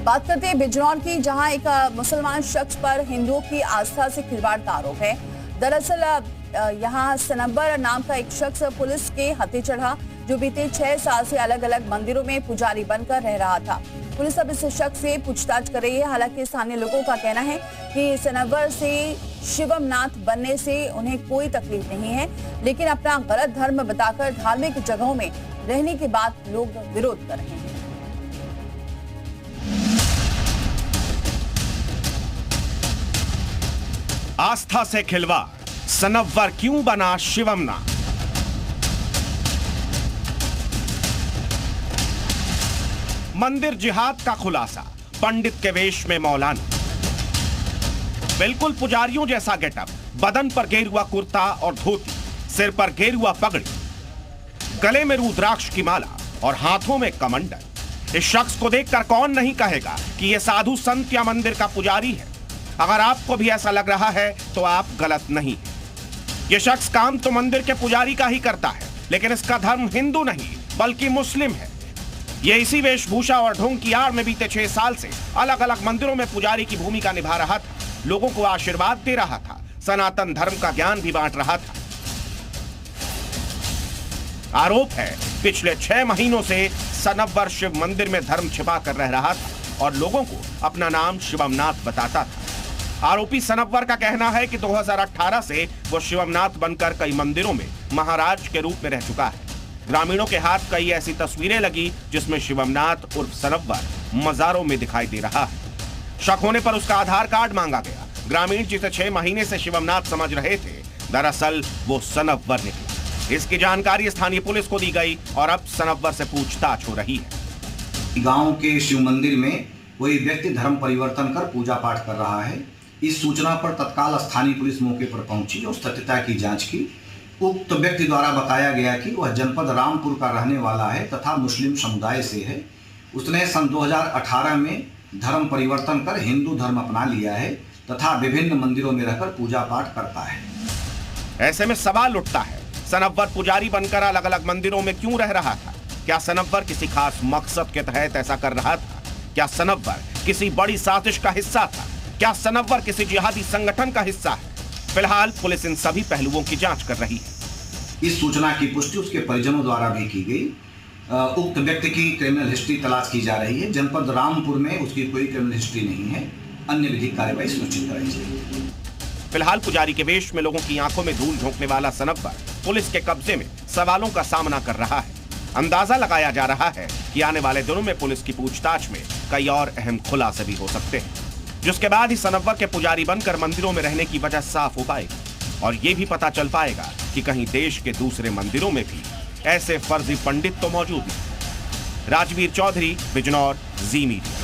बात करते हैं बिजनौर की, जहां एक मुसलमान शख्स पर हिंदुओं की आस्था से खिलवाड़ का आरोप है। दरअसल यहां सनब्बर नाम का एक शख्स पुलिस के हथे चढ़ा, जो बीते 6 साल से अलग अलग मंदिरों में पुजारी बनकर रह रहा था। पुलिस अब इस शख्स से पूछताछ कर रही है। हालांकि स्थानीय लोगों का कहना है कि सनब्बर से शिवम नाथ बनने से उन्हें कोई तकलीफ नहीं है, लेकिन अपना गलत धर्म बताकर धार्मिक जगहों में रहने के बाद लोग विरोध कर रहे हैं। आस्था से खिलवाड़, सनब्बर क्यों बना शिवम नाथ? मंदिर जिहाद का खुलासा, पंडित के वेश में मौलाना, बिल्कुल पुजारियों जैसा गेटअप, बदन पर गेरुआ कुर्ता और धोती, सिर पर गेरुआ पगड़ी, गले में रुद्राक्ष की माला और हाथों में कमंडल। इस शख्स को देखकर कौन नहीं कहेगा कि यह साधु संत या मंदिर का पुजारी है। अगर आपको भी ऐसा लग रहा है तो आप गलत नहीं हैं। यह शख्स काम तो मंदिर के पुजारी का ही करता है, लेकिन इसका धर्म हिंदू नहीं बल्कि मुस्लिम है। यह इसी वेशभूषा और ढोंग की आड़ में बीते 6 साल से अलग अलग मंदिरों में पुजारी की भूमिका निभा रहा था, लोगों को आशीर्वाद दे रहा था, सनातन धर्म का ज्ञान भी बांट रहा था। आरोप है पिछले 6 महीनों से सनब्बर शिव मंदिर में धर्म छिपा कर रह रहा था और लोगों को अपना नाम शिवमनाथ बताता था। आरोपी सनब्बर का कहना है कि 2018 से वो शिवमनाथ बनकर कई मंदिरों में महाराज के रूप में रह चुका है। ग्रामीणों के हाथ कई ऐसी तस्वीरें लगी जिसमें शिवमनाथ उर्फ सनब्बर मजारों में दिखाई दे रहा है। शक होने पर उसका आधार कार्ड मांगा गया। ग्रामीण जिसे 6 महीने से शिवमनाथ समझ रहे थे, दरअसल वो सनब्बर निकला। इसकी जानकारी स्थानीय पुलिस को दी गई और अब सनब्बर से पूछताछ हो रही है। गांव के शिव मंदिर में कोई व्यक्ति धर्म परिवर्तन कर पूजा पाठ कर रहा है। इस सूचना पर तत्काल स्थानीय पुलिस मौके पर पहुंची और सत्यता की जांच की। उक्त व्यक्ति द्वारा बताया गया कि वह जनपद रामपुर का रहने वाला है तथा मुस्लिम समुदाय से है। उसने सन 2018 में धर्म परिवर्तन कर हिंदू धर्म अपना लिया है तथा विभिन्न मंदिरों में रहकर पूजा पाठ करता है। ऐसे में सवाल उठता है, सनब्बर पुजारी बनकर अलग अलग मंदिरों में क्यों रह रहा था? क्या सनब्बर किसी खास मकसद के तहत ऐसा कर रहा था? क्या सनब्बर किसी बड़ी साजिश का हिस्सा था? क्या सनब्बर किसी जिहादी संगठन का हिस्सा है? फिलहाल पुलिस इन सभी पहलुओं की जांच कर रही है। इस सूचना की पुष्टि उसके परिजनों द्वारा भी की गई। उक्त व्यक्ति की क्रिमिनल हिस्ट्री तलाश की जा रही है। जनपद रामपुर में उसकी कोई क्रिमिनल हिस्ट्री नहीं है। अन्य विधिक कार्रवाई सुनिश्चित कराई जाएगी। फिलहाल पुजारी के वेश में लोगों की आंखों में धूल झोंकने वाला सनब्बर पुलिस के कब्जे में सवालों का सामना कर रहा है। अंदाजा लगाया जा रहा है कि आने वाले दिनों में पुलिस की पूछताछ में कई और अहम खुलासे भी हो सकते हैं, जिसके बाद ही सनब्बर के पुजारी बनकर मंदिरों में रहने की वजह साफ हो पाएगी और ये भी पता चल पाएगा कि कहीं देश के दूसरे मंदिरों में भी ऐसे फर्जी पंडित तो मौजूद हैं। राजवीर चौधरी, बिजनौर, जी मीडिया।